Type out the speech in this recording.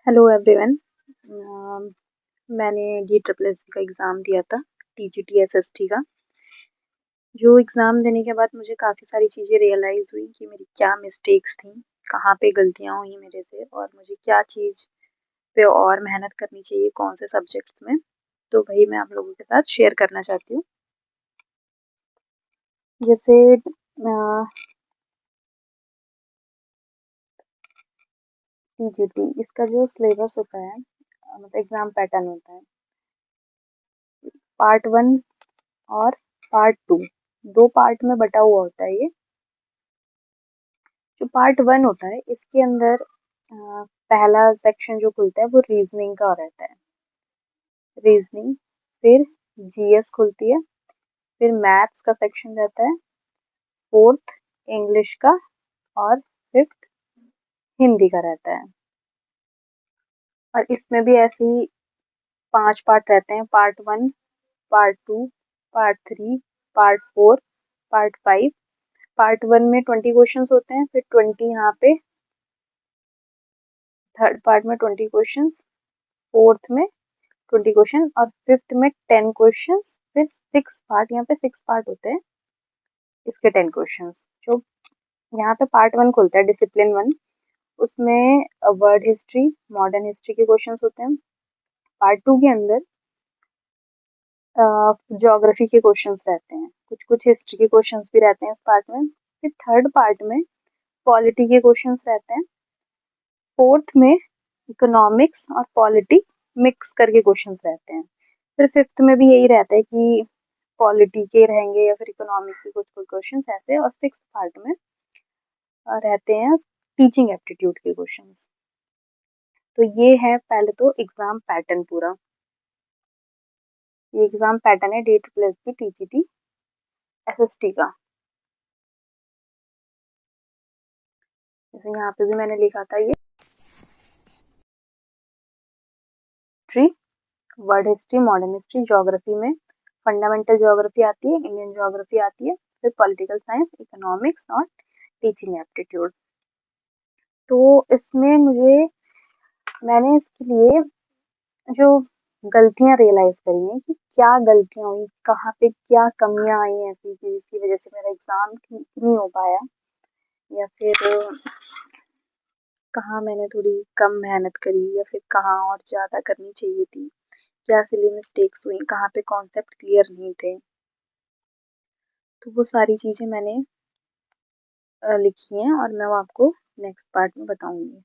Hello everyone. मैंने DSSB का exam दिया था, TGT SST का। जो एग्ज़ाम देने के बाद मुझे काफ़ी सारी चीज़ें रियलाइज़ हुई कि मेरी क्या मिस्टेक्स थी, कहाँ पे गलतियाँ हुई मेरे से और मुझे क्या चीज़ पे और मेहनत करनी चाहिए, कौन से सब्जेक्ट्स में। तो वही मैं आप लोगों के साथ शेयर करना चाहती हूँ। जैसे TGT इसका जो सिलेबस होता है, मतलब एग्ज़ाम पैटर्न होता है, पार्ट 1 और पार्ट 2, 2 पार्ट में बटा हुआ होता है ये। जो पार्ट 1 होता है इसके अंदर पहला सेक्शन जो खुलता है वो रीजनिंग का रहता है। रीजनिंग, फिर GS खुलती है, फिर मैथ्स का सेक्शन रहता है, फोर्थ इंग्लिश का और फिफ्थ हिंदी का रहता है। और इसमें भी ऐसे ही 5 पार्ट रहते हैं, part 1, part 2, part 3, part 4, part 5। Part 1 में 20 क्वेश्चंस होते हैं, फिर 20 यहाँ पे थर्ड पार्ट में 20 क्वेश्चंस, फोर्थ में 20 क्वेश्चन और फिफ्थ में 10 क्वेश्चंस, फिर 6 पार्ट, यहाँ पे 6 पार्ट होते हैं इसके 10 क्वेश्चंस। जो यहाँ पे पार्ट 1 खुलता है डिसिप्लिन 1, उसमें वर्ड हिस्ट्री, मॉडर्न हिस्ट्री के क्वेश्चंस होते हैं। पार्ट 2 के अंदर ज्योग्राफी के क्वेश्चंस रहते हैं, कुछ कुछ हिस्ट्री के क्वेश्चंस भी रहते हैं इस पार्ट में। फिर थर्ड पार्ट में पॉलिटी के क्वेश्चंस रहते हैं। फोर्थ में इकोनॉमिक्स और पॉलिटी मिक्स करके क्वेश्चंस रहते हैं। फिर फिफ्थ में भी यही रहता है कि पॉलिटी के रहेंगे या फिर इकोनॉमिक्स के कुछ कुछ क्वेश्चंस ऐसे। और सिक्स पार्ट में रहते हैं टीचिंग एप्टीट्यूड के क्वेश्चंस। तो ये है पहले तो एग्जाम पैटर्न पूरा। ये एग्जाम पैटर्न है DSSB TGT SST का। जैसे यहाँ पे भी मैंने लिखा था, ये history, word history, modern history, geography में फंडामेंटल ज्योग्राफी आती है, इंडियन ज्योग्राफी आती है, फिर पॉलिटिकल साइंस, इकोनॉमिक्स और टीचिंग एप्टीट्यूड। तो इसमें मैंने इसके लिए जो गलतियां रियलाइज करी हैं कि क्या गलतियां हुई, कहाँ पे क्या कमियां आई ऐसी कि जिसकी वजह से मेरा एग्जाम ठीक नहीं हो पाया, या फिर कहाँ मैंने थोड़ी कम मेहनत करी या फिर कहाँ और ज़्यादा करनी चाहिए थी, क्या सिली मिस्टेक्स हुई, कहाँ पे कॉन्सेप्ट क्लियर नहीं थे। तो वो सारी चीज़ें मैंने लिखी हैं और मैं वो आपको नेक्स्ट पार्ट में बताऊंगी।